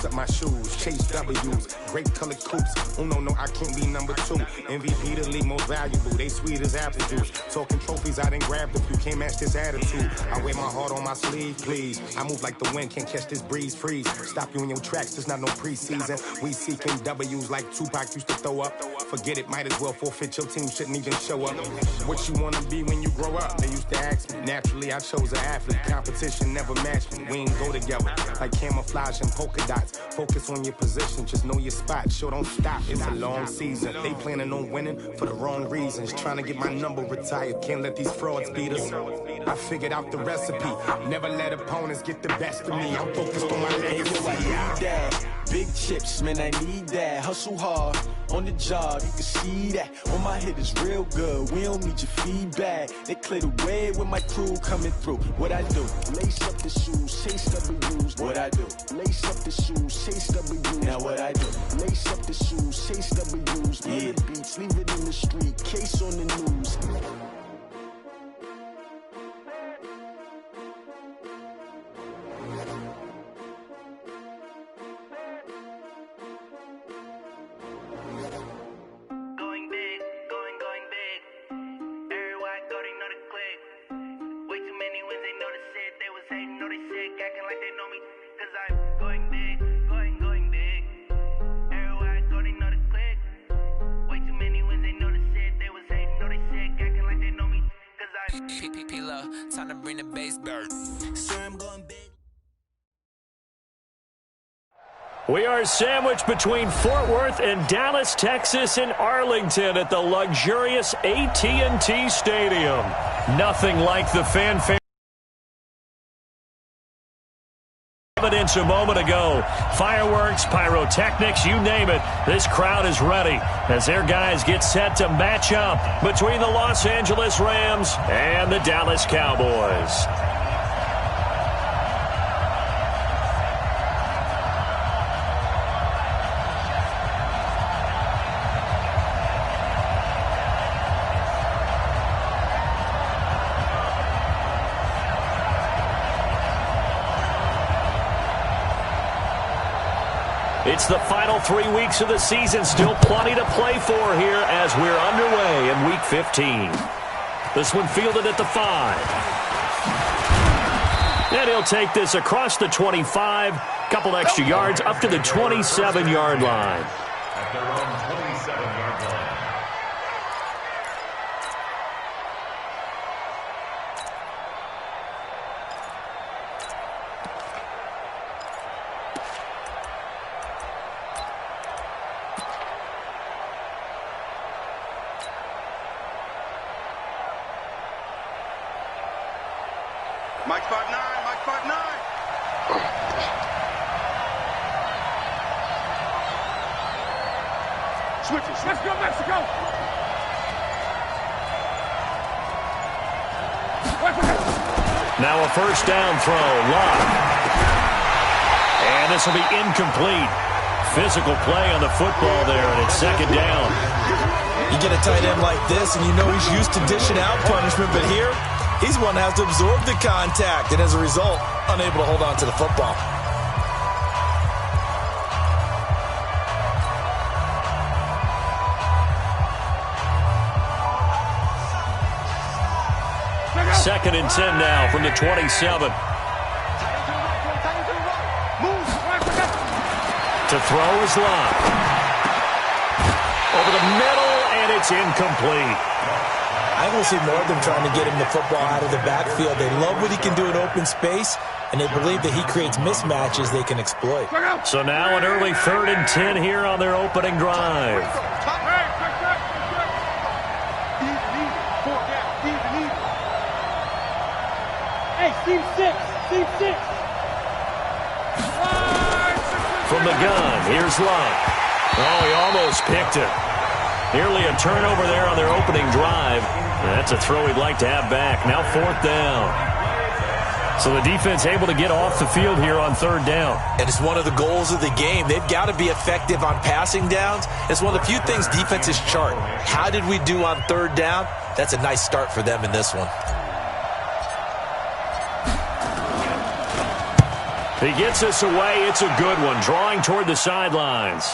lace up my shoes, chase W's, great colored coops. Oh no, I can't be number 2. MVP the league most valuable, they sweet as apple juice. Talking trophies, I done grabbed a few, can't match this attitude. I wear my heart on my sleeve, please. I move like the wind, can't catch this breeze, freeze. Stop you in your tracks, there's not no preseason. We seeking W's like Tupac used to throw up. Forget it, might as well forfeit, your team shouldn't even show up. What you wanna be when you grow up? They used to ask me. Naturally, I chose an athlete. Competition never matched me. We ain't go together like camouflage and polka dots. Focus on your position, just know your spot. Sure, don't stop, it's a long season. They planning on winning for the wrong reasons. Trying to get my number retired, can't let these frauds beat us. I figured out the recipe. Never let opponents get the best of me. I'm focused on my legacy. Big chips, man, I need that. Hustle hard on the job, you can see that. On my hit is real good, we don't need your feedback. They clear the way with my crew coming through. What I do? Lace up the shoes, chase W's. What I do? Lace up the shoes, chase W's. Now what I do? Lace up the shoes, chase W's. Yeah. The beats, leave it in the street, case on the news. Time to bring the bass back. Sir, I'm going big. We are sandwiched between Fort Worth and Dallas, Texas, and Arlington at the luxurious AT&T Stadium. Nothing like the fanfare evidence a moment ago. Fireworks, pyrotechnics, you name it. This crowd is ready as their guys get set to match up between the Los Angeles Rams and the Dallas Cowboys. It's the final 3 weeks of the season. Still plenty to play for here as we're underway in Week 15. This one fielded at the 5. And he'll take this across the 25. Couple extra yards up to the 27-yard line. At their own 27-yard line. Mike 5-9, Mike 5-9. Switches. Let's go, Mexico. Now a first down throw. Lock. And this will be incomplete. Physical play on the football there, and it's second down. You get a tight end like this, and you know he's used to dishing out punishment, but here, he's one that has to absorb the contact, and as a result, unable to hold on to the football. Second and 10 now from the 27. To throw is Love. Over the middle, and it's incomplete. I will see more of them trying to get him the football out of the backfield. They love what he can do in open space, and they believe that he creates mismatches they can exploit. So now an early 3rd and 10 here on their opening drive. Hey, Steve 6. From the gun, here's Love. Oh, he almost picked it. Nearly a turnover there on their opening drive. That's a throw he'd like to have back. Now 4th down. So the defense able to get off the field here on 3rd down. And it's one of the goals of the game. They've got to be effective on passing downs. It's one of the few things defenses chart. How did we do on 3rd down? That's a nice start for them in this one. He gets us away. It's a good one, drawing toward the sidelines.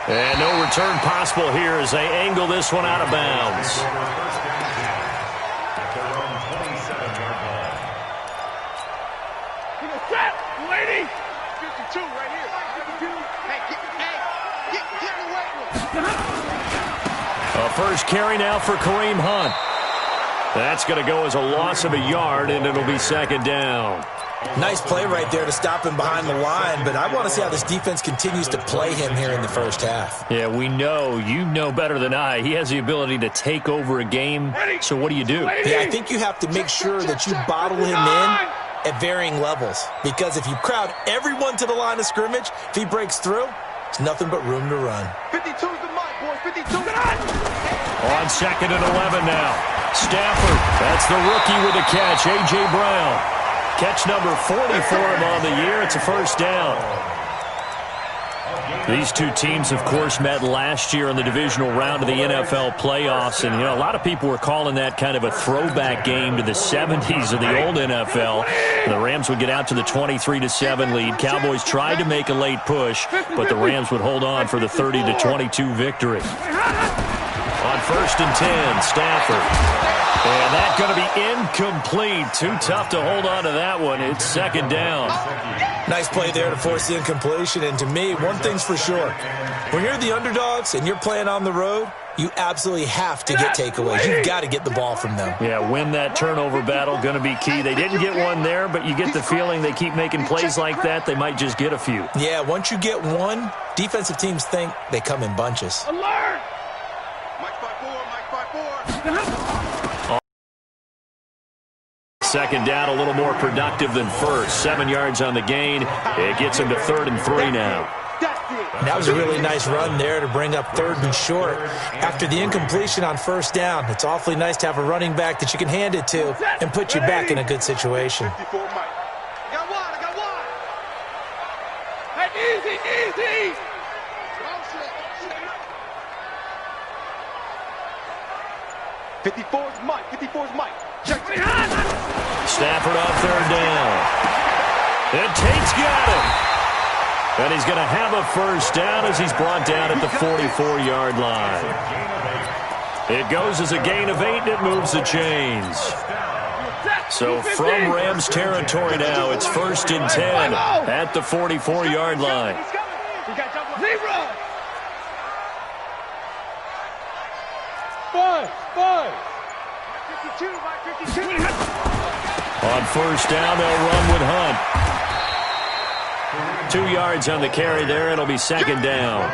And no return possible here as they angle this one out of bounds. Lady! 52 right here. 52. Hey, get away. A first carry now for Kareem Hunt. That's going to go as a loss of a yard, and it'll be second down. Nice play right there to stop him behind the line, but I want to see how this defense continues to play him here in the first half. Yeah, we know. You know better than I. He has the ability to take over a game, so what do you do? Yeah, I think you have to make sure that you bottle him in at varying levels, because if you crowd everyone to the line of scrimmage, if he breaks through, it's nothing but room to run. 52's the mic, boys. 52. On second and 11 now. Stafford, that's the rookie with the catch, A.J. Brown. Catch number 40 for him on the year. It's a first down. These two teams, of course, met last year in the divisional round of the NFL playoffs. And, you know, a lot of people were calling that kind of a throwback game to the 70s of the old NFL. The Rams would get out to the 23-7 lead. Cowboys tried to make a late push, but the Rams would hold on for the 30-22 victory. On first and 10, Stafford. And that's going to be incomplete. Too tough to hold on to that one. It's second down. Nice play there to force the incompletion. And to me, one thing's for sure. When you're the underdogs and you're playing on the road, you absolutely have to get takeaways. You've got to get the ball from them. Yeah, win that turnover battle, going to be key. They didn't get one there, but you get the feeling they keep making plays like that, they might just get a few. Yeah, once you get one, defensive teams think they come in bunches. Alert! Mike 5-4, Mike 5-4. Second down, a little more productive than first. 7 yards on the gain. It gets him to 3rd and 3 now. That was a really nice run there to bring up 3rd and short. After the incompletion on first down, it's awfully nice to have a running back that you can hand it to and put you back in a good situation. 54, Mike. I got one. Hey, easy. 54's Mike. Check it out. Stafford on 3rd down. And Tate's got him. And he's going to have a first down as he's brought down at the 44-yard line. It goes as a gain of 8, and it moves the chains. So from Rams territory now, it's 1st and 10 at the 44-yard line. Five. On first down, they'll run with Hunt. 2 yards on the carry there. It'll be second down.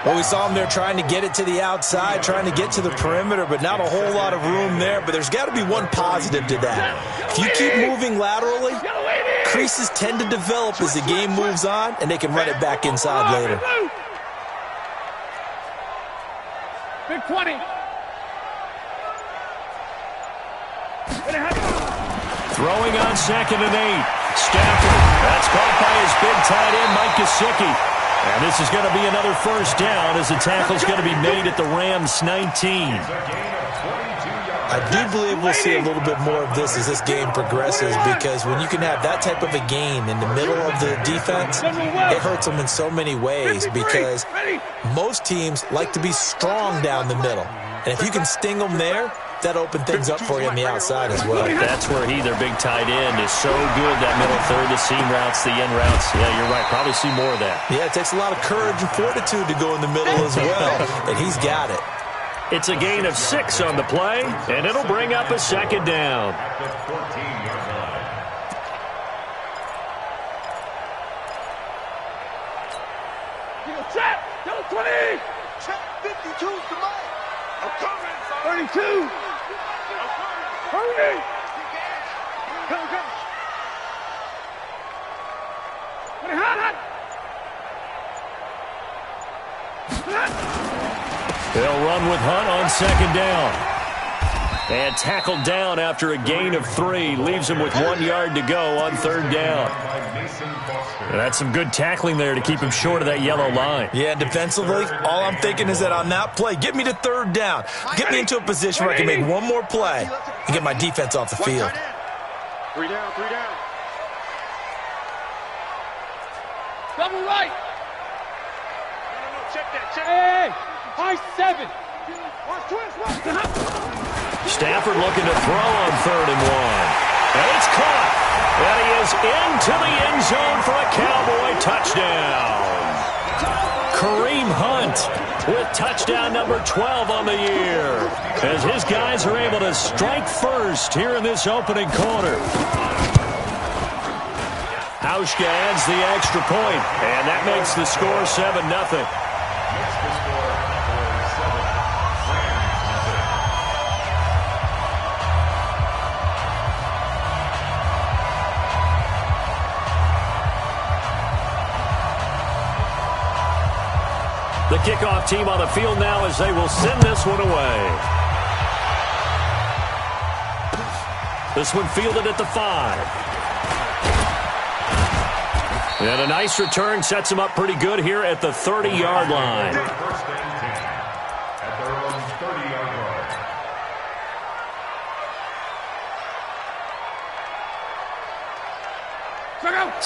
Well, we saw him there trying to get it to the outside, trying to get to the perimeter, but not a whole lot of room there. But there's got to be one positive to that. If you keep moving laterally, creases tend to develop as the game moves on, and they can run it back inside later. Big 20. Throwing on 2nd and 8. Stafford. That's caught by his big tight end, Mike Gesicki. And this is going to be another first down as the tackle's going to be made at the Rams 19. I do believe we'll see a little bit more of this as this game progresses, because when you can have that type of a gain in the middle of the defense, it hurts them in so many ways, because most teams like to be strong down the middle. And if you can sting them there, that opened things up for you on the outside as well. That's where their big tight end, is so good, that middle third, the seam routes, the in routes. Yeah, you're right. Probably see more of that. Yeah, it takes a lot of courage and fortitude to go in the middle as well, and he's got it. It's a gain of 6 on the play, and it'll bring up a second down. Check! 20! Check 52's the mark! I'm coming! 32! Hurry! Come! They'll run with Hunt on second down. And tackled down after a gain of 3. Leaves him with 1 yard to go on third down. And that's some good tackling there to keep him short of that yellow line. Yeah, defensively, all I'm thinking is that on that play, get me to third down. Get me into a position where I can make one more play and get my defense off the field. 3 down. Double right. No, check that. Check. Hey, high 7. Watch twist. Stafford looking to throw on 3rd and 1. And it's caught. And he is into the end zone for a Cowboy touchdown. Kareem Hunt with touchdown number 12 on the year, as his guys are able to strike first here in this opening quarter. Hauschka adds the extra point, and that makes the score 7-0. The kickoff team on the field now as they will send this one away. This one fielded at the 5. And a nice return sets him up pretty good here at the 30-yard line. First and 10 at their own 30-yard line.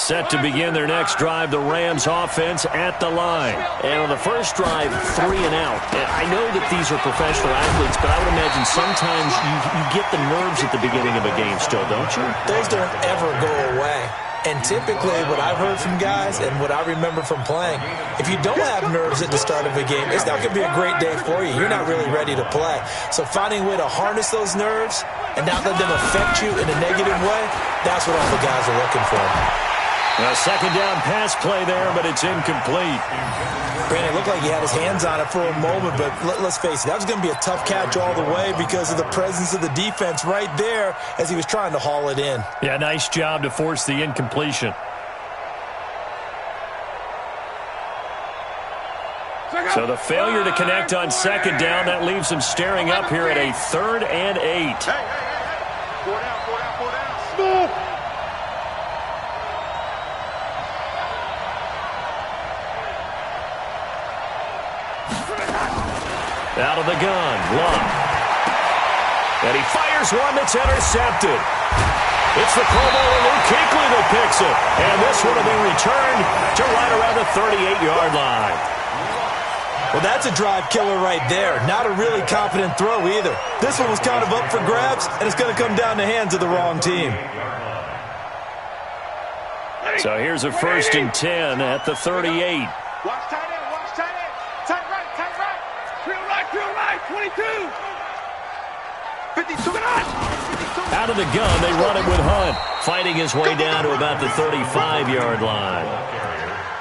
Set to begin their next drive, the Rams offense at the line. And on the first drive, 3 and out. And I know that these are professional athletes, but I would imagine sometimes you get the nerves at the beginning of a game still, don't you? Those don't ever go away. And typically what I've heard from guys and what I remember from playing, if you don't have nerves at the start of a game, it's not going to be a great day for you. You're not really ready to play. So finding a way to harness those nerves and not let them affect you in a negative way, that's what all the guys are looking for. A second down pass play there, but it's incomplete. Brandon, it looked like he had his hands on it for a moment, but let's face it, that was going to be a tough catch all the way because of the presence of the defense right there as he was trying to haul it in. Yeah, nice job to force the incompletion. So the failure to connect on second down, that leaves him staring up here at a 3rd and 8. Hey. 4 down. Smooth. Out of the gun, Love. And he fires one that's intercepted. It's the Pro Bowler Luke Kuechly that picks it. And this one will be returned to right around the 38-yard line. Well, that's a drive killer right there. Not a really confident throw either. This one was kind of up for grabs, and it's going to come down the hands of the wrong team. So here's a 1st and 10 at the 38. Watch tight end. Tight right. Peel right. 22. 52. Out of the gun, they run it with Hunt, fighting his way down to about the 35-yard line.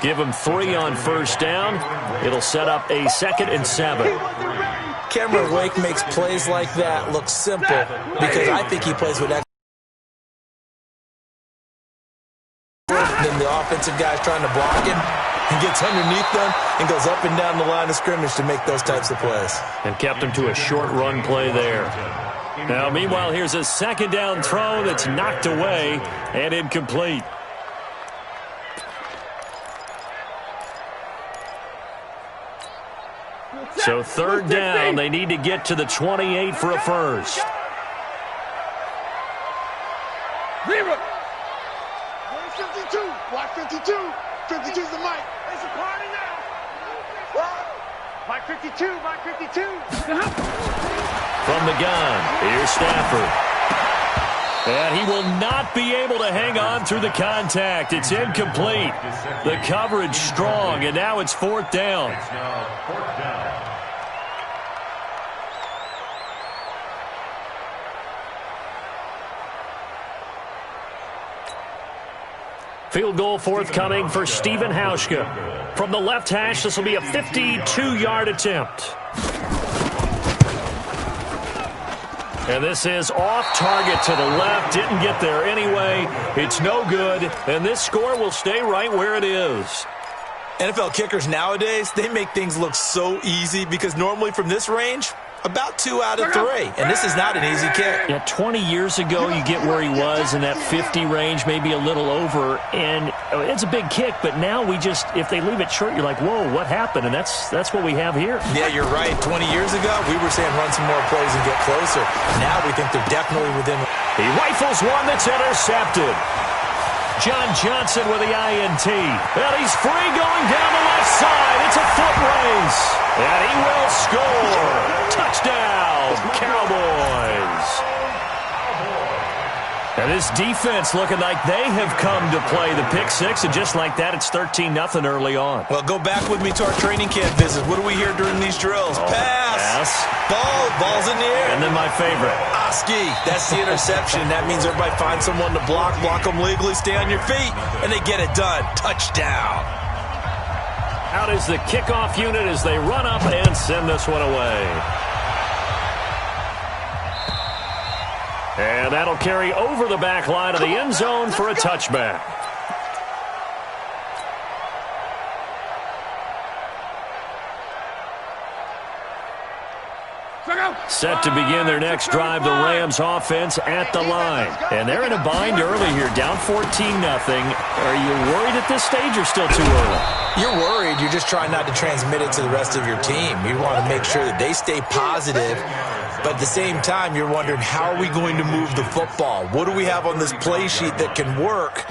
Give him 3 on first down. It'll set up a 2nd and 7. Cameron Wake makes plays like that look simple because I think he plays with that. Then the offensive guy's trying to block him. He gets underneath them and goes up and down the line of scrimmage to make those types of plays. And kept him to a short run play there. Now, meanwhile, here's a second down throw that's knocked away and incomplete. So 3rd down, they need to get to the 28 for a first. Zero. 52. Watch 52. 52's the mic. It's a party now. Mike 52. From the gun, here's Stafford. And he will not be able to hang on through the contact. It's incomplete. The coverage strong, and now it's 4th down. It's now 4th down. Field goal forthcoming for Stephen Hauschka. From the left hash, this will be a 52-yard attempt. And this is off target to the left. Didn't get there anyway. It's no good. And this score will stay right where it is. NFL kickers nowadays, they make things look so easy because normally from this range, about 2 out of 3. And this is not an easy kick. Yeah, 20 years ago, you get where he was in that 50 range, maybe a little over. And it's a big kick, but now we just, if they leave it short, you're like, whoa, what happened? And that's what we have here. Yeah, you're right. 20 years ago, we were saying run some more plays and get closer. Now we think they're definitely within. He rifles one that's intercepted. John Johnson with the INT. And he's free going down the left side. It's a foot race. And he will score. Touchdown, Cowboys. And this defense looking like they have come to play the pick six, and just like that, it's 13-0 early on. Well, go back with me to our training camp visit. What do we hear during these drills? Pass. Ball's in the air. And then my favorite. Oski. That's the interception. That means everybody finds someone to block them legally, stay on your feet, and they get it done. Touchdown. Out is the kickoff unit as they run up and send this one away. And that'll carry over the back line of the end zone for a touchback. Set to begin their next drive, the Rams offense at the line. And they're in a bind early here, down 14-0. Are you worried at this stage or still too early? You're worried. You're just trying not to transmit it to the rest of your team. You want to make sure that they stay positive. But at the same time, you're wondering, how are we going to move the football? What do we have on this play sheet that can work?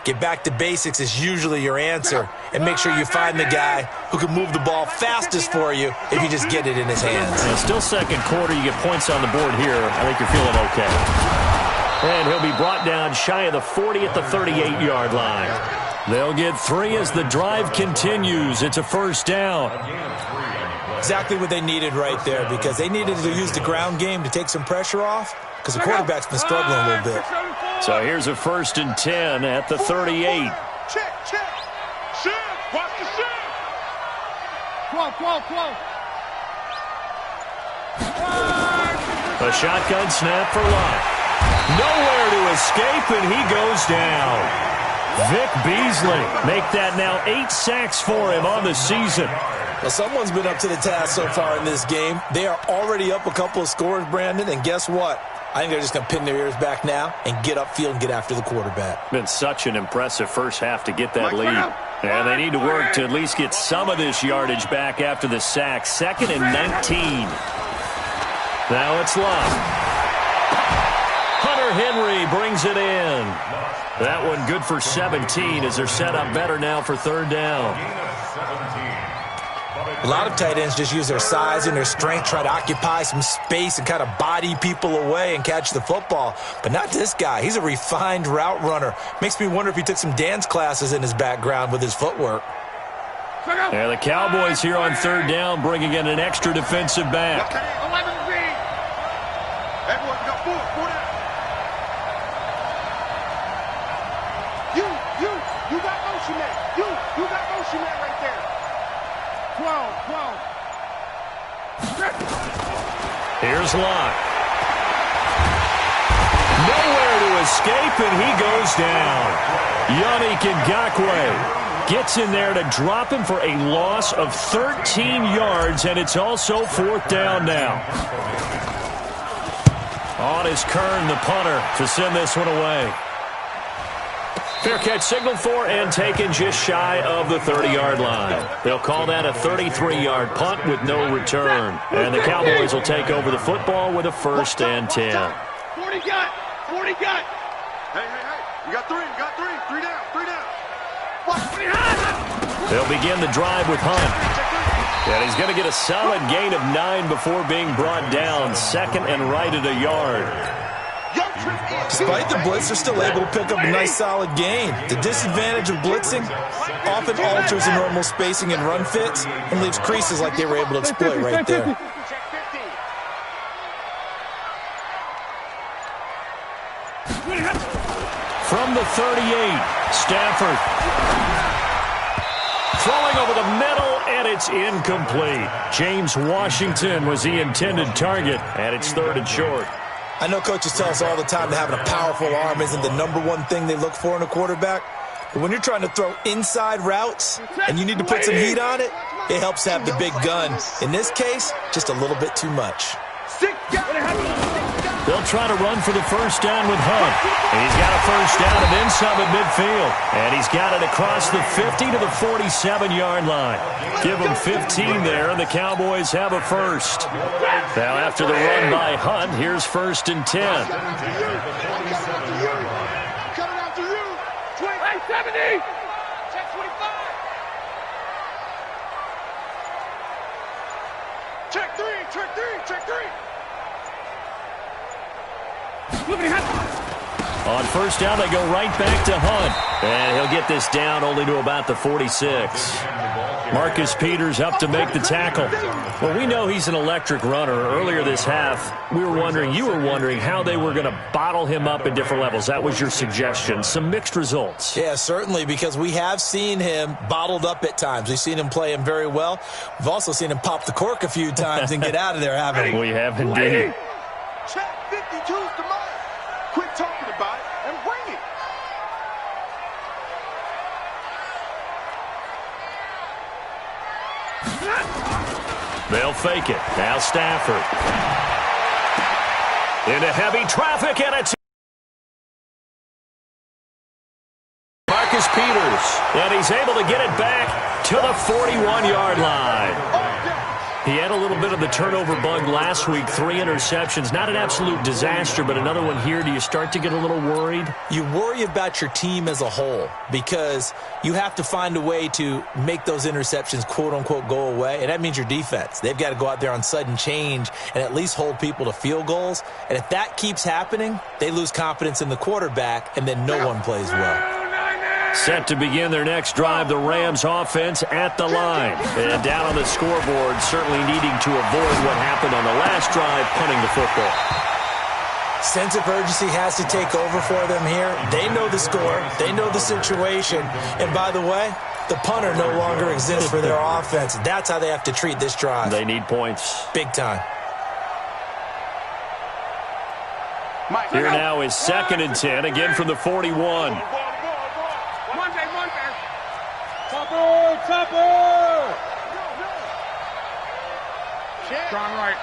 Get back to basics is usually your answer. And make sure you find the guy who can move the ball fastest for you if you just get it in his hands. And still second quarter, you get points on the board here. I think you're feeling okay. And he'll be brought down shy of the 40 at the 38-yard line. They'll get 3 as the drive continues. It's a first down. Exactly what they needed right there, because they needed to use the ground game to take some pressure off, because the quarterback's been struggling a little bit. So here's a 1st and 10 at the 38. Check. Shift. Watch the shift. Quo. A shotgun snap for Lott. Nowhere to escape, and he goes down. Vic Beasley make that now 8 sacks for him on the season. Well, someone's been up to the task so far in this game. They are already up a couple of scores, Brandon, and guess what? I think they're just going to pin their ears back now and get upfield and get after the quarterback. Been such an impressive first half to get that lead. And they need to work to at least get some of this yardage back after the sack. 2nd and 19. Now it's Lott. Hunter Henry brings it in. That one good for 17 as they're set up better now for 3rd down. A lot of tight ends just use their size and their strength, try to occupy some space and kind of body people away and catch the football. But not this guy. He's a refined route runner. Makes me wonder if he took some dance classes in his background with his footwork. Yeah, the Cowboys here on 3rd down bringing in an extra defensive back. Okay, 11 feet. Everyone got 4 down. You got motion man. You got motion man right there. 12. Here's Lott. Nowhere to escape, and he goes down. Yannick Ngakoue gets in there to drop him for a loss of 13 yards, and it's also 4th down now. On is Kern, the punter, to send this one away. Fair catch signaled for and taken just shy of the 30-yard line. They'll call that a 33-yard punt with no return. And the Cowboys will take over the football with a 1st and 10. 40 got. Hey. You got 3 down. They'll begin the drive with Hunt. And he's going to get a solid gain of 9 before being brought down. 2nd and right at a yard. Despite the blitz, they're still able to pick up a nice solid gain. The disadvantage of blitzing often alters the normal spacing and run fits and leaves creases like they were able to exploit right there. From the 38, Stafford. Throwing over the middle, and it's incomplete. James Washington was the intended target, and it's 3rd and short. I know coaches tell us all the time that having a powerful arm isn't the #1 thing they look for in a quarterback. But when you're trying to throw inside routes and you need to put some heat on it, it helps to have the big gun. In this case, just a little bit too much. They'll try to run for the 1st down with Hunt. And he's got a 1st down and then some at midfield. And he's got it across the 50 to the 47-yard line. Give him 15 there, and the Cowboys have a 1st. Now after the run by Hunt, here's 1st and 10. Coming after you. 20. Check 25. Check 3, check 3, check 3. Look at him. On first down, they go right back to Hunt. And he'll get this down only to about the 46. Marcus Peters up to make the tackle. Well, we know he's an electric runner. Earlier this half, you were wondering how they were going to bottle him up at different levels. That was your suggestion. Some mixed results. Yeah, certainly, because we have seen him bottled up at times. We've seen him play him very well. We've also seen him pop the cork a few times and get out of there, haven't we? We have indeed. Check 52's the mark. Quit talking about it and bring it. They'll fake it. Now Stafford. Into heavy traffic, and it's Marcus Peters. And he's able to get it back to the 41-yard line. He had a little bit of the turnover bug last week, 3 interceptions. Not an absolute disaster, but another one here. Do you start to get a little worried? You worry about your team as a whole because you have to find a way to make those interceptions, quote-unquote, go away, and that means your defense. They've got to go out there on sudden change and at least hold people to field goals. And if that keeps happening, they lose confidence in the quarterback, and then no one plays well. Set to begin their next drive, the Rams offense at the line. And down on the scoreboard, certainly needing to avoid what happened on the last drive, punting the football. Sense of urgency has to take over for them here. They know the score. They know the situation. And by the way, the punter no longer exists for their offense. That's how they have to treat this drive. They need points. Big time. Here now is 2nd and 10, again from the 41. Chopper! Strong right.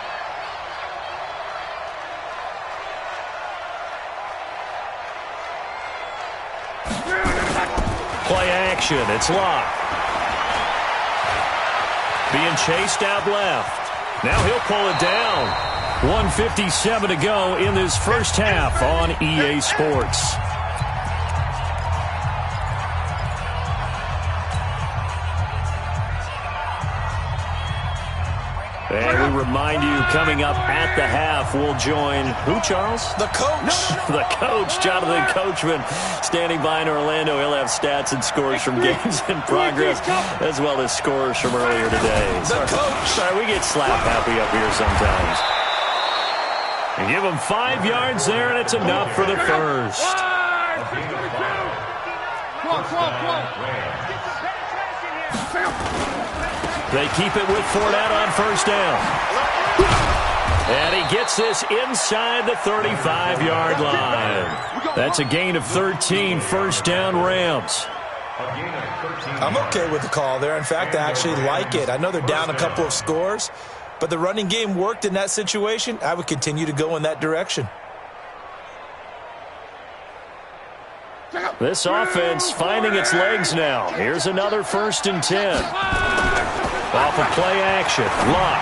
Play action. It's locked. Being chased out left. Now he'll pull it down. 1:57 to go in this first half on EA Sports. And we remind you, coming up at the half, we'll join who, Charles? The coach. The coach, Jonathan Coachman, standing by in Orlando. He'll have stats and scores from games in progress, as well as scores from earlier today. The coach. Sorry, we get slap happy up here sometimes. And give him 5 yards there, and it's enough for the first. They keep it with Fournette on first down. And he gets this inside the 35-yard line. That's a gain of 13, first down Rams. I'm okay with the call there. In fact, I actually like it. I know they're down a couple of scores, but the running game worked in that situation. I would continue to go in that direction. This offense finding its legs now. Here's another 1st and 10. Off of play action. Lock.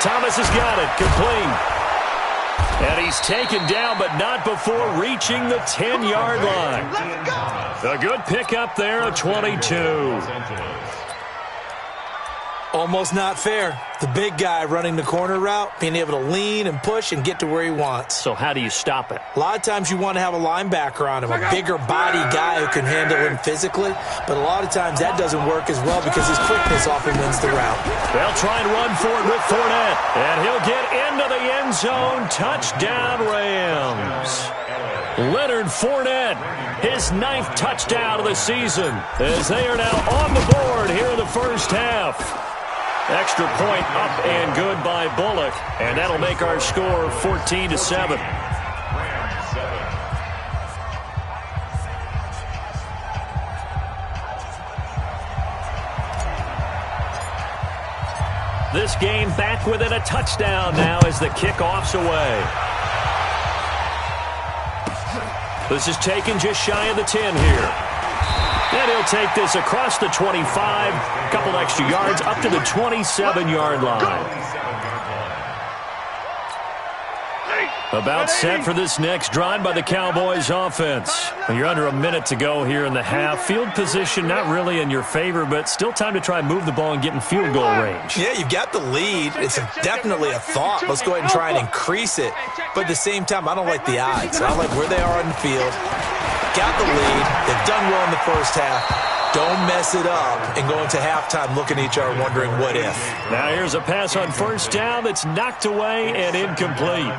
Thomas has got it. Complete. And he's taken down, but not before reaching the 10-yard line. A good pickup there of 22. Almost not fair. The big guy running the corner route, being able to lean and push and get to where he wants. So how do you stop it? A lot of times you want to have a linebacker on him, a bigger body guy who can handle him physically. But a lot of times that doesn't work as well because his quickness often wins the route. They'll try and run for it with Fournette. And he'll get into the end zone. Touchdown, Rams. Leonard Fournette, his 9th touchdown of the season, as they are now on the board here in the first half. Extra point up and good by Bullock, and that'll make our score 14-7. This game back within a touchdown now as the kickoff's away. This is taken just shy of the 10 here. And he'll take this across the 25, a couple extra yards, up to the 27-yard line. About set for this next drive by the Cowboys offense. You're under a minute to go here in the half. Field position not really in your favor, but still time to try and move the ball and get in field goal range. Yeah, you've got the lead. It's definitely a thought. Let's go ahead and try and increase it. But at the same time, I don't like the odds. I like where they are on the field. Got the lead. They've done well in the first half. Don't mess it up and go into halftime looking at each other wondering what if. Now here's a pass on first down that's knocked away and incomplete.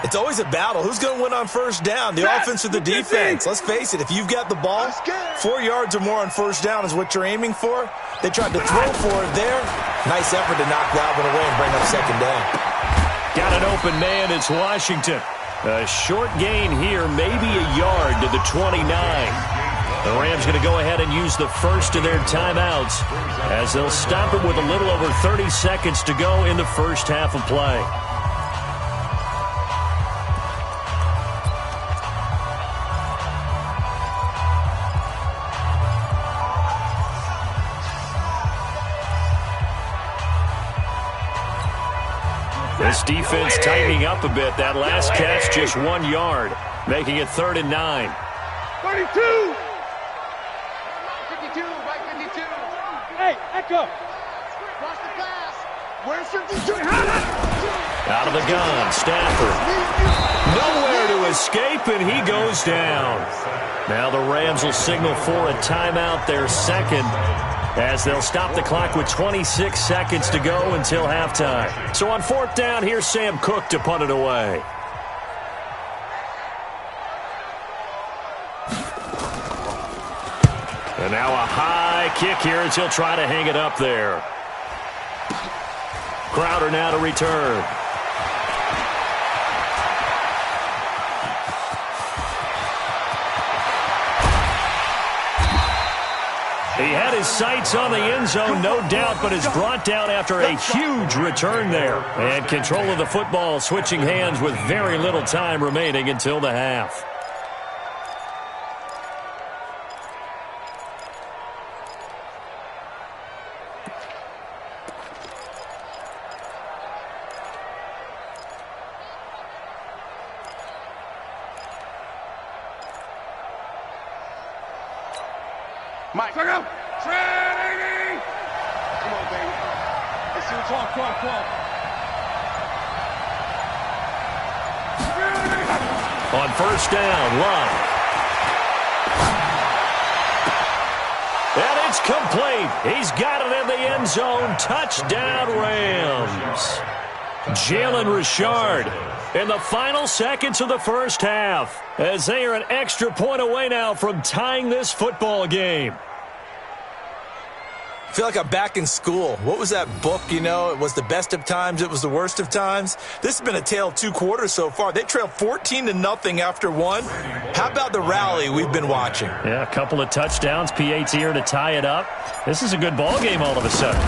It's always a battle. Who's going to win on first down, the offense or the defense? Let's face it, if you've got the ball, 4 yards or more on first down is what you're aiming for. They tried to throw for it there. Nice effort to knock that one away and bring up second down. Got an open man. It's Washington. A short gain here, maybe a yard to the 29. The Rams going to go ahead and use the first of their timeouts as they'll stop it with a little over 30 seconds to go in the first half of play. This defense tightening up a bit. That last catch just 1 yard, making it 3rd and 9. 32! 52, right 52. Hey, Echo! Watch the pass. Where's 52? Out of the gun, Stafford. Nowhere to escape, and he goes down. Now the Rams will signal for a timeout, their second, as they'll stop the clock with 26 seconds to go until halftime. So on 4th down, here's Sam Cook to punt it away. And now a high kick here as he'll try to hang it up there. Crowder now to return. He had his sights on the end zone, no doubt, but is brought down after a huge return there. And control of the football switching hands with very little time remaining until the half. Mike, come on, baby. Let's see what's on. On first down, Love. And it's complete. He's got it in the end zone. Touchdown, Rams. Jalen Richard in the final seconds of the first half, as they are an extra point away now from tying this football game. I feel like I'm back in school. What was that book, you know? It was the best of times. It was the worst of times. This has been a tale of 2 quarters so far. They trailed 14-0 after 1. How about the rally we've been watching? Yeah, a couple of touchdowns, PAT here to tie it up. This is a good ball game all of a sudden.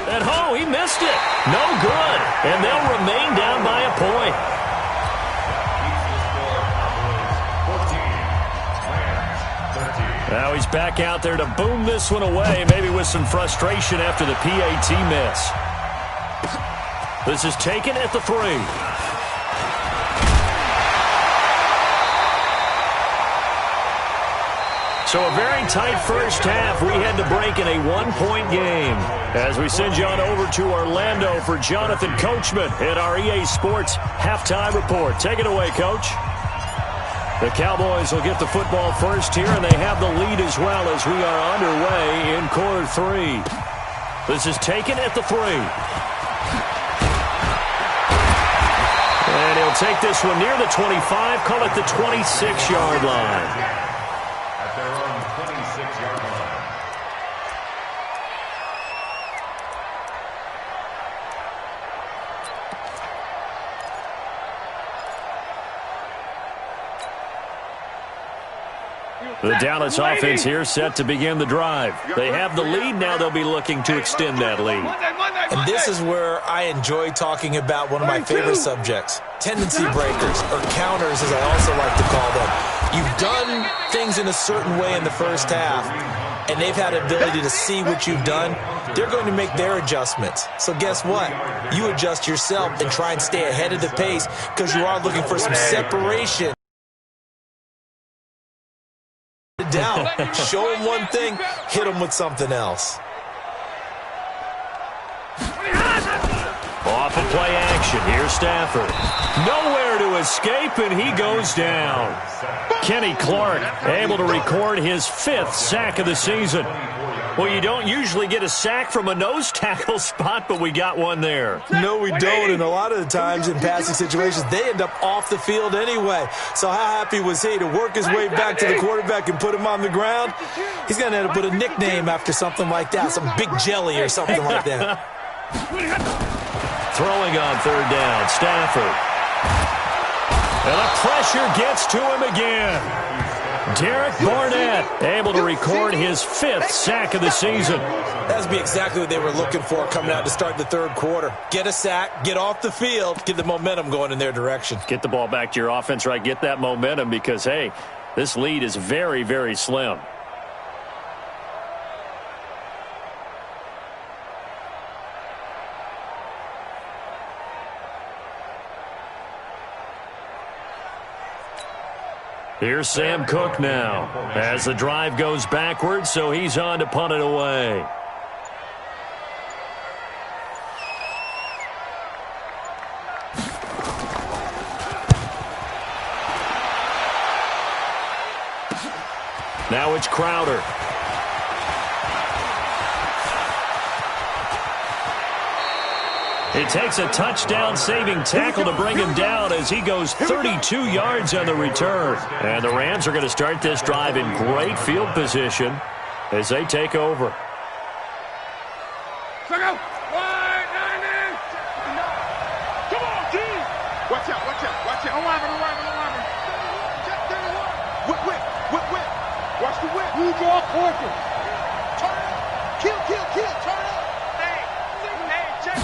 And he missed it. No good. And they'll remain down by a point. Now he's back out there to boom this one away, maybe with some frustration after the PAT miss. This is taken at the 3. So a very tight first half. We had to break in a 1-point game as we send you on over to Orlando for Jonathan Coachman at our EA Sports Halftime Report. Take it away, Coach. The Cowboys will get the football first here, and they have the lead as well as we are underway in quarter 3. This is taken at the 3. And he'll take this one near the 25, call it the 26-yard line. At their own 26-yard line. The Dallas offense here set to begin the drive. They have the lead. Now they'll be looking to extend that lead. And this is where I enjoy talking about one of my favorite subjects, tendency breakers, or counters as I also like to call them. You've done things in a certain way in the first half. and they've had the ability to see what you've done, they're going to make their adjustments. So guess what? You adjust yourself and try and stay ahead of the pace because you are looking for some separation. Down. Show them one thing, hit them with something else. Off of play action, here's Stafford. Nowhere to escape, and he goes down. Kenny Clark able to record his 5th sack of the season. Well, you don't usually get a sack from a nose tackle spot, but we got one there. No, we don't, and a lot of the times in passing situations, they end up off the field anyway. So how happy was he to work his way back to the quarterback and put him on the ground? He's going to end up with a nickname after something like that, some Big Jelly or something like that. Throwing on 3rd down, Stafford. And the pressure gets to him again. Derek Barnett able to record his 5th sack of the season. That would be exactly what they were looking for coming out to start the 3rd quarter. Get a sack, get off the field, get the momentum going in their direction. Get the ball back to your offense, right? Get that momentum because, hey, this lead is very, very slim. Here's Sam Cook now as the drive goes backwards, so he's on to punt it away. Now it's Crowder. It takes a touchdown-saving tackle to bring him down as he goes 32 yards on the return. And the Rams are going to start this drive in great field position as they take over. Come on, G! Watch out, watch out, watch out. Don't lie, don't lie, don't lie. Whip. Watch the whip. You draw portion. Turn up. Kill. Turn up. Hey, check.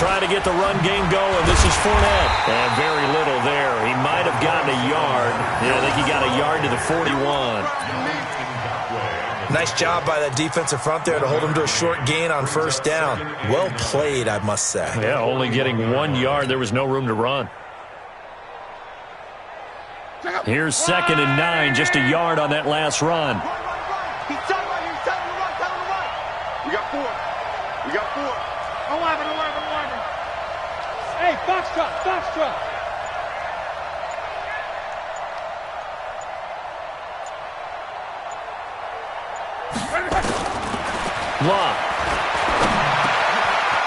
Trying to get the run game going. This is Fournette. And very little there. He might have gotten a yard. Yeah, I think he got a yard to the 41. Nice job by that defensive front there to hold him to a short gain on 1st down. Well played, I must say. Yeah, only getting 1 yard. There was no room to run. Here's 2nd and 9, just a yard on that last run. He's telling him to run. We got 4. Don't lie. Hey, foxtrot. Love.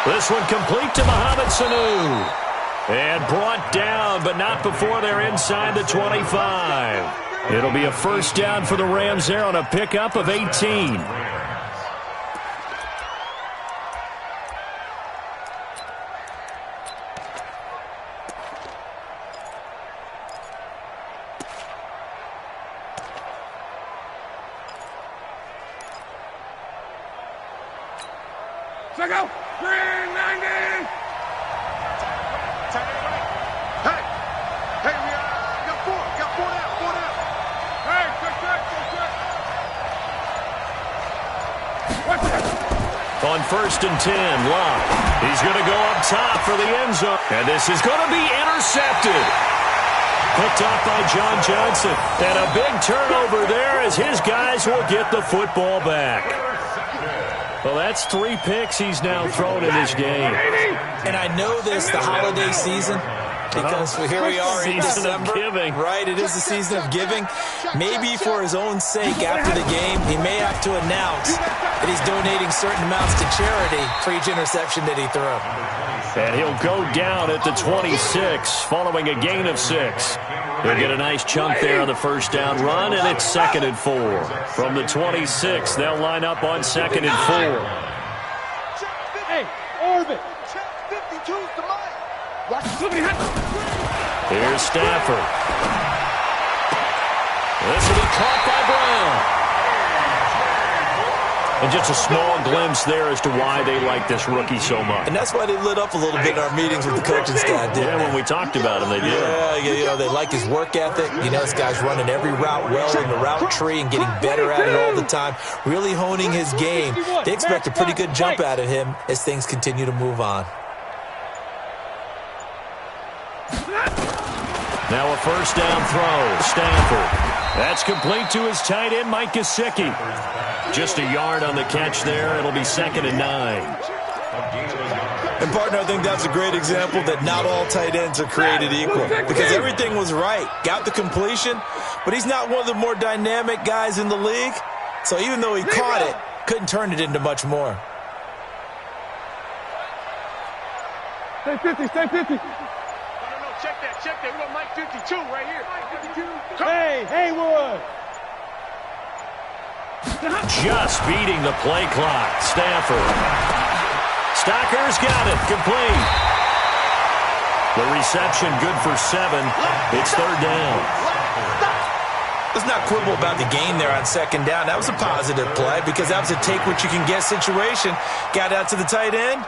This one complete to Mohamed Sanu. And brought down, but not before they're inside the 25. It'll be a 1st down for the Rams there on a pickup of 18. Check out. 390. Hey, we got 4 now. Hey, check. What's that? On 1st and 10, Love. He's going to go up top for the end zone. And this is going to be intercepted. Picked up by John Johnson. And a big turnover there as his guys will get the football back. Well, that's 3 picks he's now thrown in this game. And I know this, the holiday season, because here we are in December. Season of giving. Right, it is the season of giving. Maybe for his own sake after the game, he may have to announce that he's donating certain amounts to charity for each interception that he threw. And he'll go down at the 26 following a gain of 6. He'll get a nice chunk there on the 1st down run, and it's 2nd and 4. From the 26, they'll line up on 2nd and 4. Hey, orbit. Here's Stafford. This will be caught by Brown. And just a small glimpse there as to why they like this rookie so much. And that's why they lit up a little bit in our meetings with the coaching staff, didn't they? When we talked about him, they did. Yeah, they like his work ethic. This guy's running every route well in the route tree and getting better at it all the time, really honing his game. They expect a pretty good jump out of him as things continue to move on. Now a first down throw. Stanford. That's complete to his tight end, Mike Gesicki. Just a yard on the catch there. It'll be 2nd and 9. And, partner, I think that's a great example that not all tight ends are created equal because everything was right. Got the completion, but he's not one of the more dynamic guys in the league. So even though he caught it, couldn't turn it into much more. Stay 50, stay 50. Check that. We got Mike 52 right here. Mike 52. Hey, Haywood. Just beating the play clock. Stanford. Stocker's got it. Complete. The reception good for 7. It's 3rd down. Let's not quibble about the gain there on 2nd down. That was a positive play because that was a take-what-you-can-get situation. Got out to the tight end.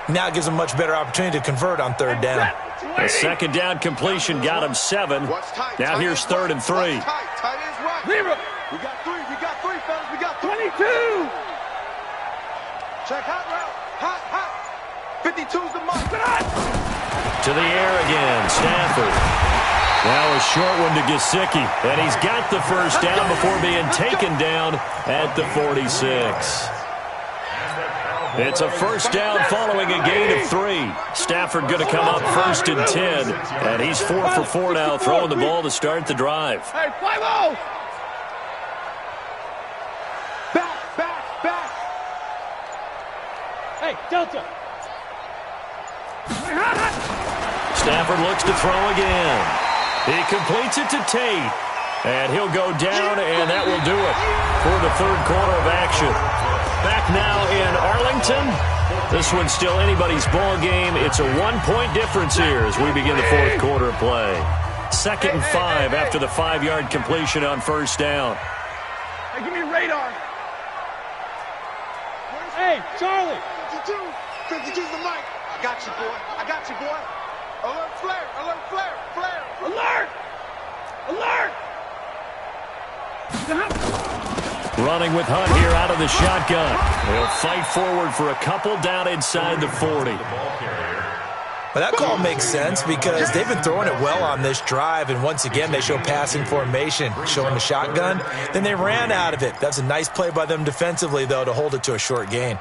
Now it gives him a much better opportunity to convert on 3rd down. A 2nd down completion got him 7. Now here's 3rd and 3. Tight end's right. Zero. We got three, fellas. We got 22. Check hot route. Hot. 52's the mark. To the air again. Stanford. Now a short one to Gesicki. And he's got the first down before being taken down at the 46. It's a first down following a gain of 3. Stafford going to come up 1st and 10. And he's 4 for 4 now, throwing the ball to start the drive. Hey, 5-0. Back. Hey, Delta. Stafford looks to throw again. He completes it to Tate. And he'll go down, and that will do it for the 3rd quarter of action. Back now in Arlington. This one's still anybody's ball game. It's a 1-point difference here as we begin the 4th quarter of play. 2nd and 5 after the 5-yard completion on 1st down. Hey, give me radar. Hey, Charlie. 52's the mic. I got you, boy. Alert flare. Alert. Running with Hunt here out of the shotgun. They'll fight forward for a couple down inside the 40. Well, that call makes sense because they've been throwing it well on this drive, and once again they show passing formation, showing the shotgun. Then they ran out of it. That's a nice play by them defensively, though, to hold it to a short gain.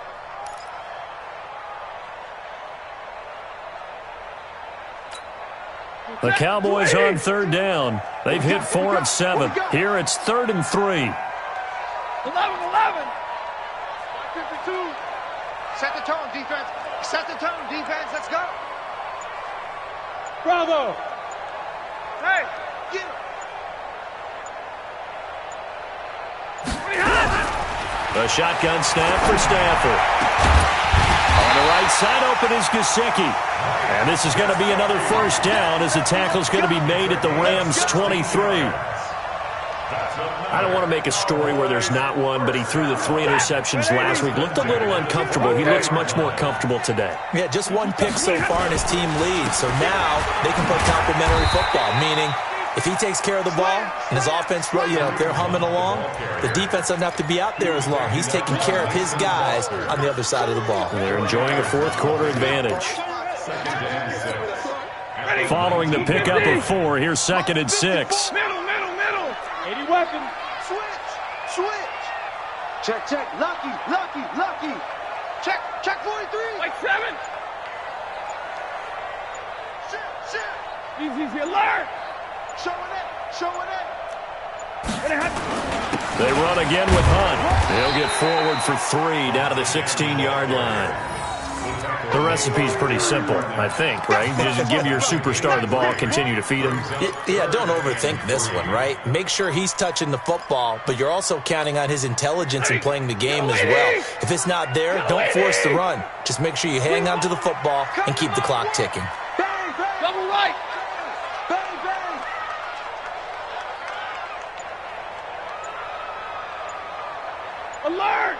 The Cowboys on 3rd down. They've hit 4 of 7. Here it's 3rd and 3. 11. 52. Set the tone, defense. Let's go. Bravo. Hey, get him. The shotgun snap for Stanford. On the right side open is Gesicki. And this is going to be another first down as the tackle's going to be made at the Rams' 23. I don't want to make a story where there's not one, but he threw the 3 interceptions last week. Looked a little uncomfortable. He looks much more comfortable today. Yeah, just 1 pick so far and his team leads. So now they can play complementary football, meaning if he takes care of the ball and his offense, they're humming along, the defense doesn't have to be out there as long. He's taking care of his guys on the other side of the ball. They're enjoying a 4th quarter advantage. Following the pickup of 4, here's 2nd and 6. Middle. 80 weapon. Switch. Check. Lucky. Check 43. Like 7. Shit. Easy, alert. Showing it. They run again with Hunt. They'll get forward for 3 down to the 16-yard line. The recipe's pretty simple, I think, right? Just give your superstar the ball, continue to feed him. Yeah, don't overthink this one, right? Make sure he's touching the football, but you're also counting on his intelligence in playing the game as well. If it's not there, don't force the run. Just make sure you hang on to the football and keep the clock ticking. Double right. Alert!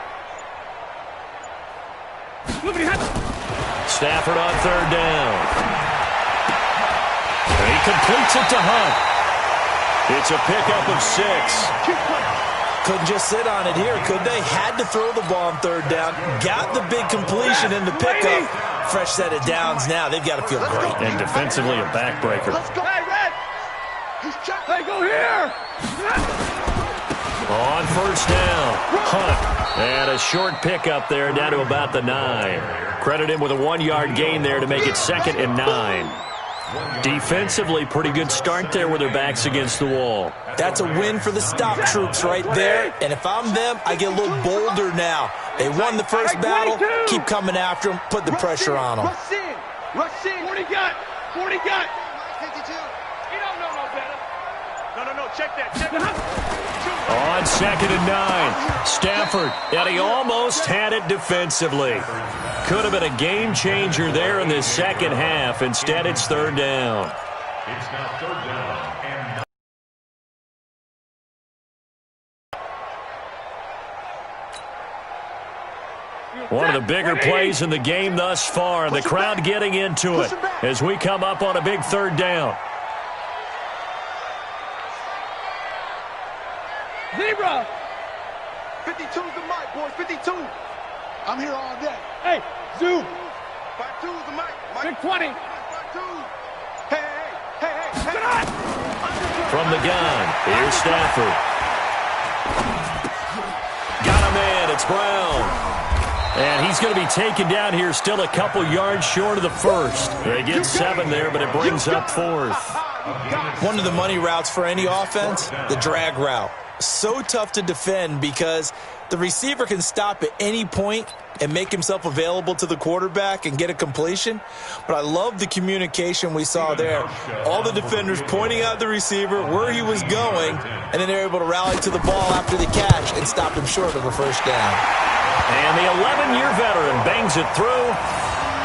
Stafford on third down. And he completes it to Hunt. It's a pickup of 6. Couldn't just sit on it here, could they? Had to throw the ball on third down. Got the big completion in the pickup. Fresh set of downs now. They've got to feel great. And defensively a backbreaker. Hey, Red! Hey, go here! On first down, Hunt. And a short pickup there down to about the 9. Credit him with a 1-yard gain there to make it 2nd and 9. Defensively, pretty good start there with their backs against the wall. That's a win for the stop troops right there. And if I'm them, I get a little bolder now. They won the first battle. Keep coming after them. Put the pressure on them. Rush in. 40 got. 52. He don't know no better. No. Check that. On 2nd and 9, Stafford, and he almost had it defensively. Could have been a game changer there in this second half. Instead, it's third down. It's now third down and one of the bigger plays in the game thus far, and the crowd getting into it as we come up on a big third down. Zebra! 52's the mic, boys. 52. I'm here all day. Hey, Zoo! 52's the mic. Big 20. 52. Hey. From the gun, here's Stafford. Got a man, it's Brown. And he's going to be taken down here, still a couple yards short of the first. They get 7 there, but it brings up 4th. One of the money routes for any offense, the drag route. So tough to defend because the receiver can stop at any point and make himself available to the quarterback and get a completion. But I love the communication we saw there. All the defenders pointing out the receiver, where he was going, and then they're able to rally to the ball after the catch and stop him short of a first down. And the 11-year veteran bangs it through,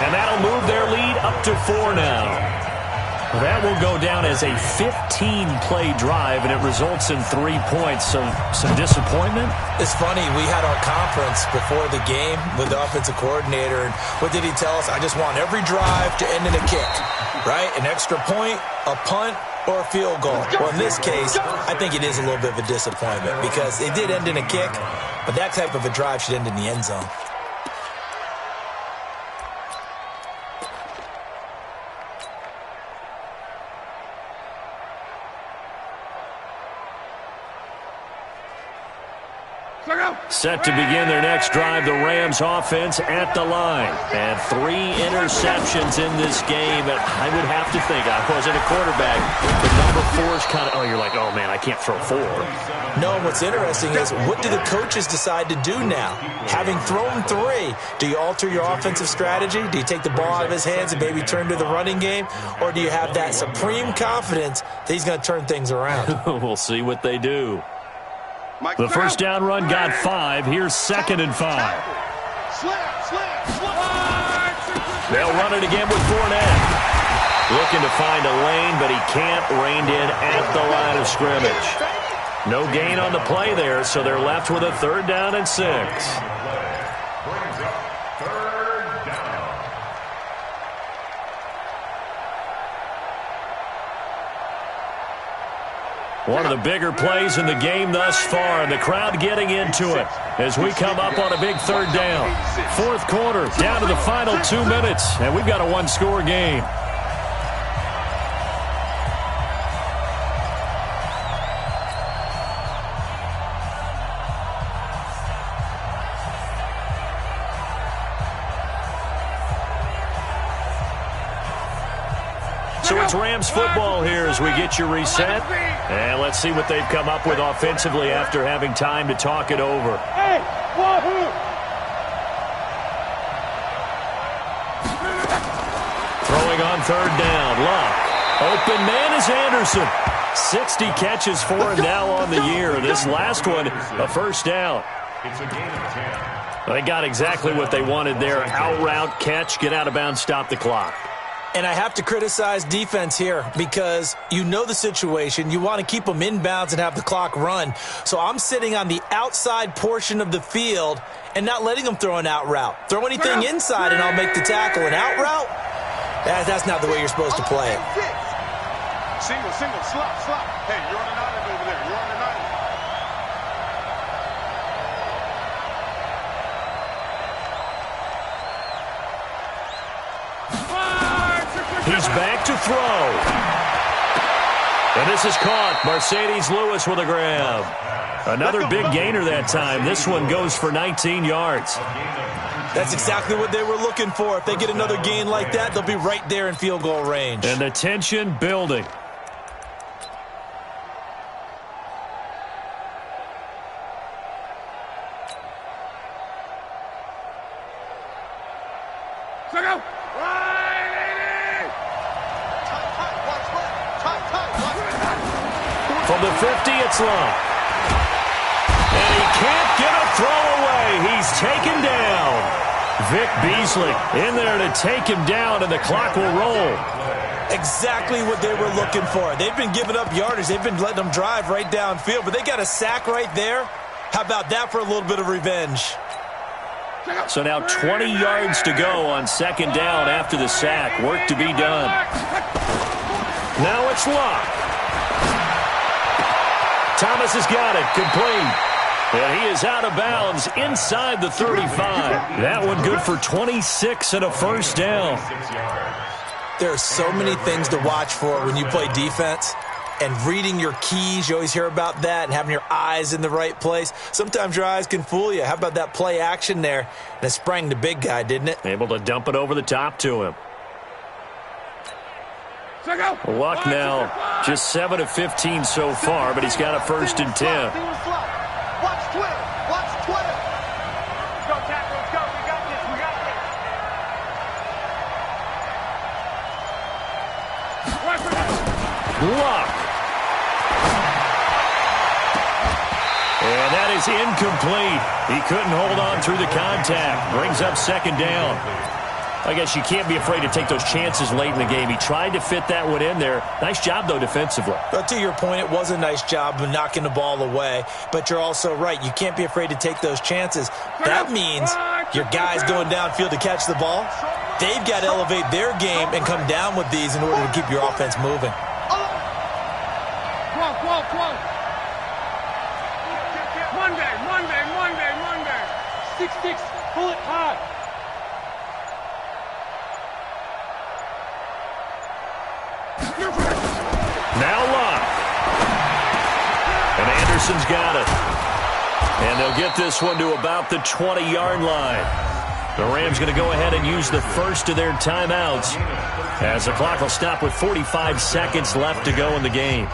and that'll move their lead up to 4 now. That will go down as a 15-play drive, and it results in 3 points. So some disappointment? It's funny. We had our conference before the game with the offensive coordinator, and what did he tell us? I just want every drive to end in a kick, right? An extra point, a punt, or a field goal. Well, in this case, I think it is a little bit of a disappointment because it did end in a kick, but that type of a drive should end in the end zone. Set to begin their next drive, the Rams offense at the line. And 3 interceptions in this game. And I would have to think, I wasn't a quarterback, the number 4 is kind of, you're like, oh, man, I can't throw 4. No, what's interesting is what do the coaches decide to do now? Having thrown 3, do you alter your offensive strategy? Do you take the ball out of his hands and maybe turn to the running game? Or do you have that supreme confidence that he's going to turn things around? We'll see what they do. The first down run got 5. Here's 2nd and 5. They'll run it again with Fournette. Looking to find a lane, but he can't. Reined in at the line of scrimmage. No gain on the play there, so they're left with a 3rd down and 6. One of the bigger plays in the game thus far, and the crowd getting into it as we come up on a big 3rd down. 4th quarter, down to the final 2 minutes, and we've got a 1-score game. So it's Rams football here as we get you reset. And let's see what they've come up with offensively after having time to talk it over. Hey, wahoo! Throwing on 3rd down, Luck. Open man is Anderson. 60 catches for him now on the year. This last one, a 1st down. It's a gain of 10. They got exactly what they wanted there. Out route, catch, get out of bounds, stop the clock. And I have to criticize defense here because you know the situation. You want to keep them inbounds and have the clock run. So I'm sitting on the outside portion of the field and not letting them throw an out route. Throw anything inside and I'll make the tackle. An out route? That's not the way you're supposed to play it. Single, slop. Hey, you're on an island over there. You're on an island. He's back to throw. And this is caught. Mercedes Lewis with a grab. Another big gainer that time. This one goes for 19 yards. That's exactly what they were looking for. If they get another gain like that, they'll be right there in field goal range. And the tension building. From the 50, it's long. And he can't get a throw away. He's taken down. Vic Beasley in there to take him down, and the clock will roll. Exactly what they were looking for. They've been giving up yardage. They've been letting them drive right downfield, but they got a sack right there. How about that for a little bit of revenge? So now 20 yards to go on second down after the sack. Work to be done. Now it's Locke. Thomas has got it, complete. And he is out of bounds inside the 35. That one good for 26 and a first down. There are so many things to watch for when you play defense. And reading your keys, you always hear about that, and having your eyes in the right place. Sometimes your eyes can fool you. How about that play action there? And it sprang the big guy, didn't it? Able to dump it over the top to him. Luck now, just 7 of 15 so far, but he's got a first and 10. Watch Twitter. Go, tackle, let's go. We got this. Luck. And that is incomplete. He couldn't hold on through the contact. Brings up second down. I guess you can't be afraid to take those chances late in the game. He tried to fit that one in there. Nice job, though, defensively. But to your point, it was a nice job of knocking the ball away. But you're also right. You can't be afraid to take those chances. That means your guys going downfield to catch the ball, they've got to elevate their game and come down with these in order to keep your offense moving. 12. Monday. 6-6, pull it hard. Now Locke. And Anderson's got it. And they'll get this one to about the 20-yard line. The Rams going to go ahead and use the first of their timeouts as the clock will stop with 45 seconds left to go in the game.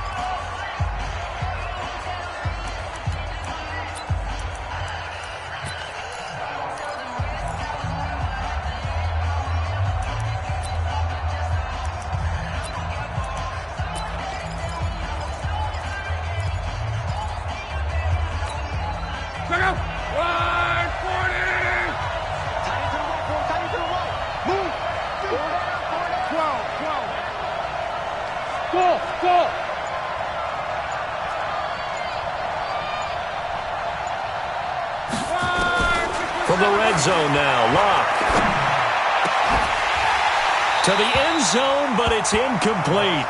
From the red zone now, Locke. To the end zone, but it's incomplete.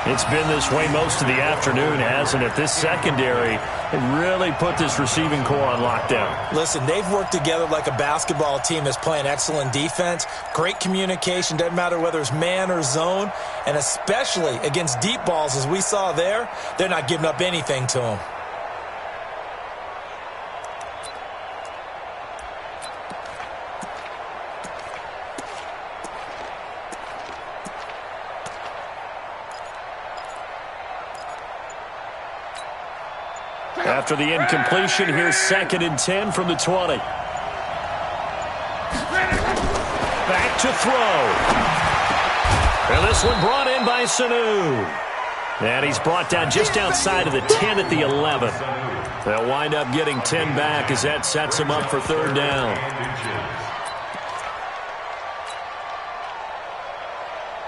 It's been this way most of the afternoon, hasn't it? This secondary it really put this receiving core on lockdown. Listen, they've worked together like a basketball team that's playing excellent defense. Great communication, doesn't matter whether it's man or zone. And especially against deep balls, as we saw there, they're not giving up anything to them. After the incompletion, here's 2nd and 10 from the 20. Back to throw. And this one brought in by Sanu. And he's brought down just outside of the 10 at the 11. They'll wind up getting 10 back as that sets him up for 3rd down.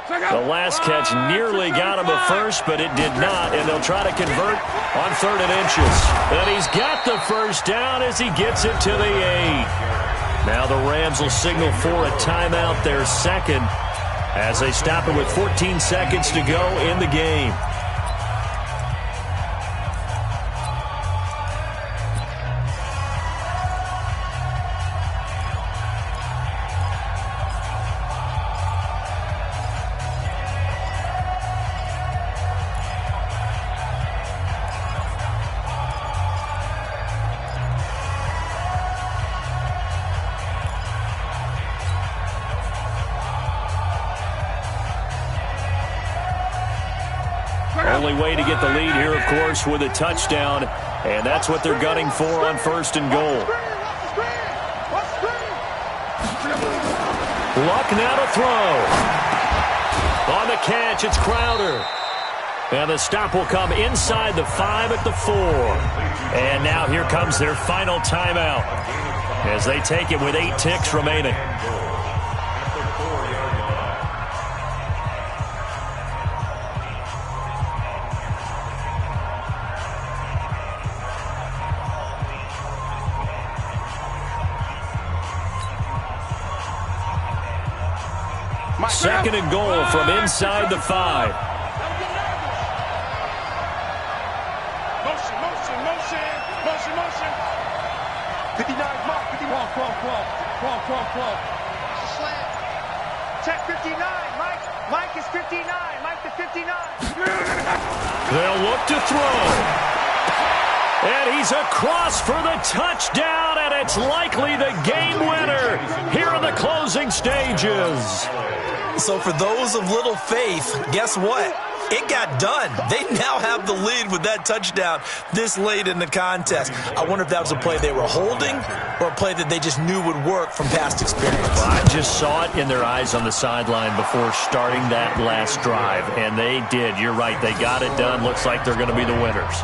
The last catch nearly got him a first, but it did not, and they'll try to convert on 3rd and inches. And he's got the first down as he gets it to the 8. Now the Rams will signal for a timeout, their second, as they stop it with 14 seconds to go in the game. Only way to get the lead here, of course, with a touchdown, and that's what they're gunning for on 1st and goal. Luck now to throw. On the catch, it's Crowder. And the stop will come inside the 5 at the 4. And now here comes their final timeout as they take it with 8 ticks remaining. Second and goal from inside the 5. Motion, motion, motion, motion, motion. 59, Mark, 59. 12. Slant. Check 59, Mike. Mike is 59. Mike to 59. They'll look to throw. And he's across for the touchdown, and it's likely the game winner here in the closing stages. So for those of little faith, guess what? It got done. They now have the lead with that touchdown this late in the contest. I wonder if that was a play they were holding or a play that they just knew would work from past experience. Well, I just saw it in their eyes on the sideline before starting that last drive, and they did. You're right. They got it done. Looks like they're going to be the winners.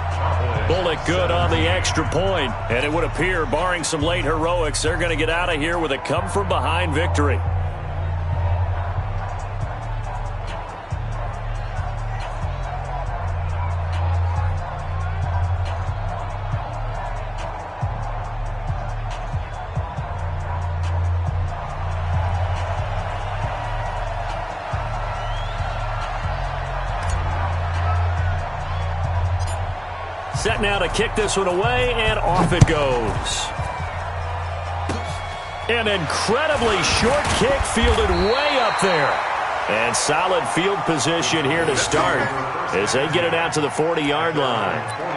Bullet good on the extra point, and it would appear, barring some late heroics, they're going to get out of here with a come-from-behind victory. Set now to kick this one away, and off it goes. An incredibly short kick fielded way up there. And solid field position here to start as they get it out to the 40-yard line.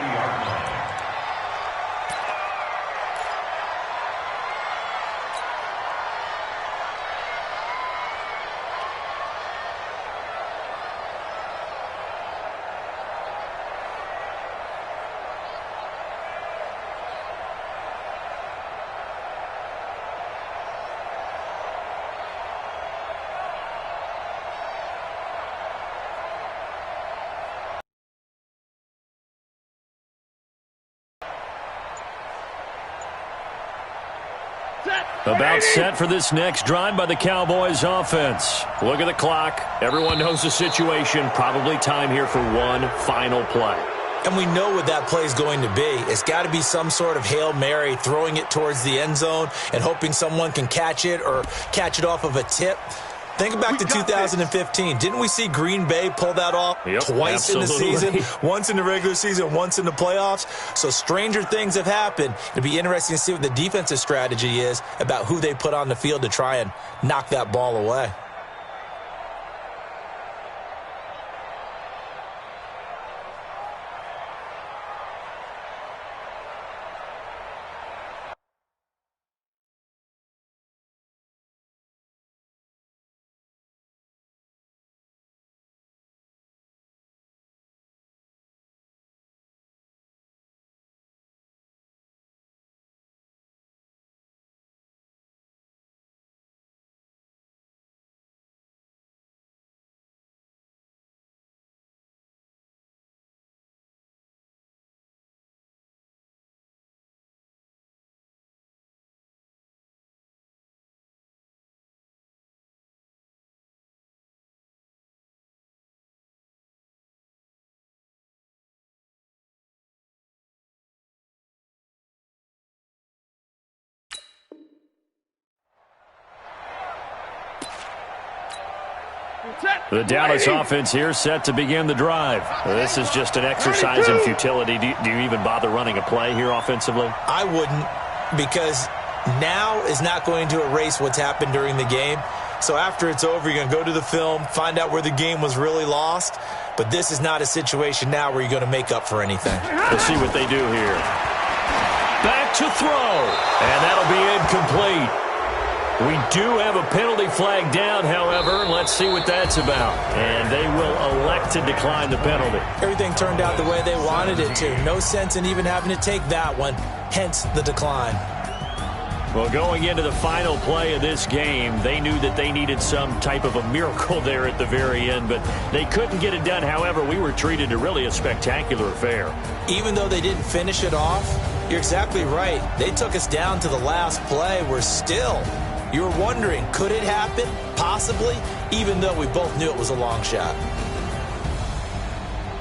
About set for this next drive by the Cowboys offense. Look at the clock. Everyone knows the situation. Probably time here for one final play. And we know what that play is going to be. It's got to be some sort of Hail Mary, throwing it towards the end zone and hoping someone can catch it or catch it off of a tip. Think back to 2015. Didn't we see Green Bay pull that off twice in the season? Once in the regular season, once in the playoffs. So stranger things have happened. It'll be interesting to see what the defensive strategy is about who they put on the field to try and knock that ball away. The Dallas offense here set to begin the drive. This is just an exercise in futility. Do you even bother running a play here offensively? I wouldn't, because now is not going to erase what's happened during the game. So after it's over, you're going to go to the film, find out where the game was really lost. But this is not a situation now where you're going to make up for anything. We'll see what they do here. Back to throw. And that'll be incomplete. We do have a penalty flag down, however. Let's see what that's about. And they will elect to decline the penalty. Everything turned out the way they wanted it to. No sense in even having to take that one, hence the decline. Well, going into the final play of this game, they knew that they needed some type of a miracle there at the very end, but they couldn't get it done. However, we were treated to really a spectacular affair. Even though they didn't finish it off, you're exactly right. They took us down to the last play. We're still... You were wondering, could it happen? Possibly, even though we both knew it was a long shot.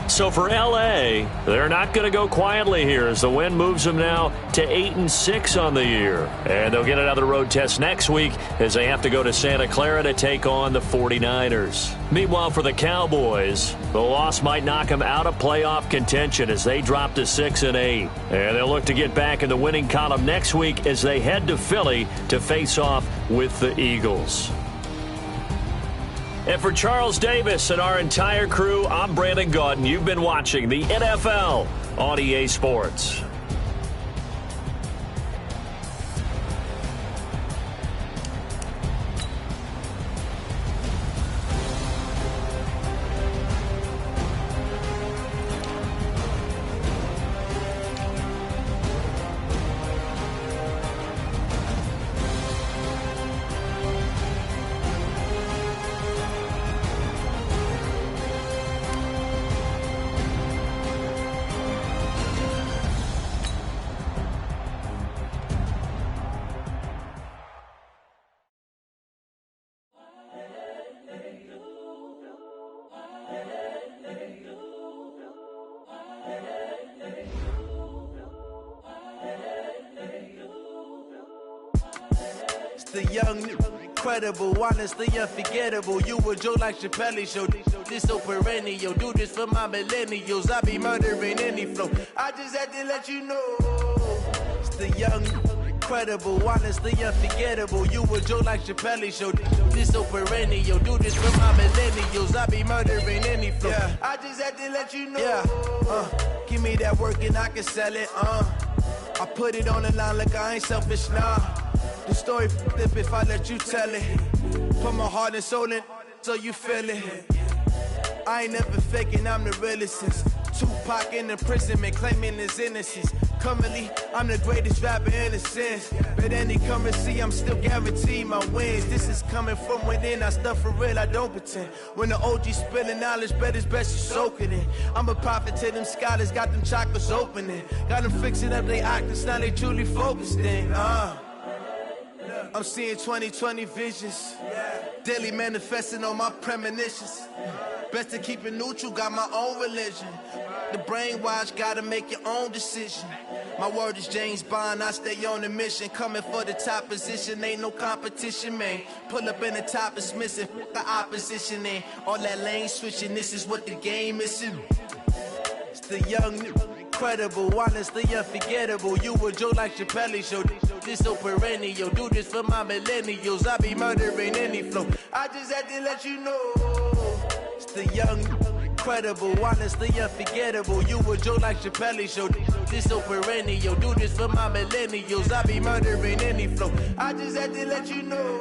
So for L.A., they're not going to go quietly here as the win moves them now to 8-6 on the year. And they'll get another road test next week as they have to go to Santa Clara to take on the 49ers. Meanwhile, for the Cowboys, the loss might knock them out of playoff contention as they drop to 6-8. And they'll look to get back in the winning column next week as they head to Philly to face off with the Eagles. And for Charles Davis and our entire crew, I'm Brandon Gaudin. You've been watching the NFL on EA Sports. The young, incredible, honestly unforgettable. You a Joe like Chappelle show. This so perennial. Do this for my millennials. I be murdering any flow. I just had to let you know. It's the young, incredible, honestly unforgettable. You a Joe like Chappelle show. This so perennial. Do this for my millennials. I be murdering any flow. Yeah. I just had to let you know. Yeah. Give me that work and I can sell it. I put it on the line like I ain't selfish, nah. The story flip if I let you tell it. Put my heart and soul in so you feel it. I ain't never faking, I'm the realest since Tupac in imprisonment, claiming his innocence. Currently, I'm the greatest rapper in a sense. But any currency, I'm still guaranteed my wins. This is coming from within, I stuff for real, I don't pretend. When the OG spilling knowledge, bet it's best you soak it in. I'm a prophet to them scholars, got them chakras opening. Got them fixing up they octaves, now they truly focused in. I'm seeing 2020 visions. Daily manifesting on my premonitions. Best to keep it neutral, got my own religion. The brainwash, gotta make your own decision. My word is James Bond, I stay on a mission. Coming for the top position, ain't no competition, man. Pull up in the top is missing, the opposition in. All that lane switching, this is what the game is. It's the young, incredible, honestly unforgettable. You a Joe like Chappelle show. This so perennial. Do this for my millennials. I be murdering any flow. I just had to let you know. It's the young, incredible, honestly unforgettable. You a Joe like Chappelle show. This so perennial. Do this for my millennials. I be murdering any flow. I just had to let you know.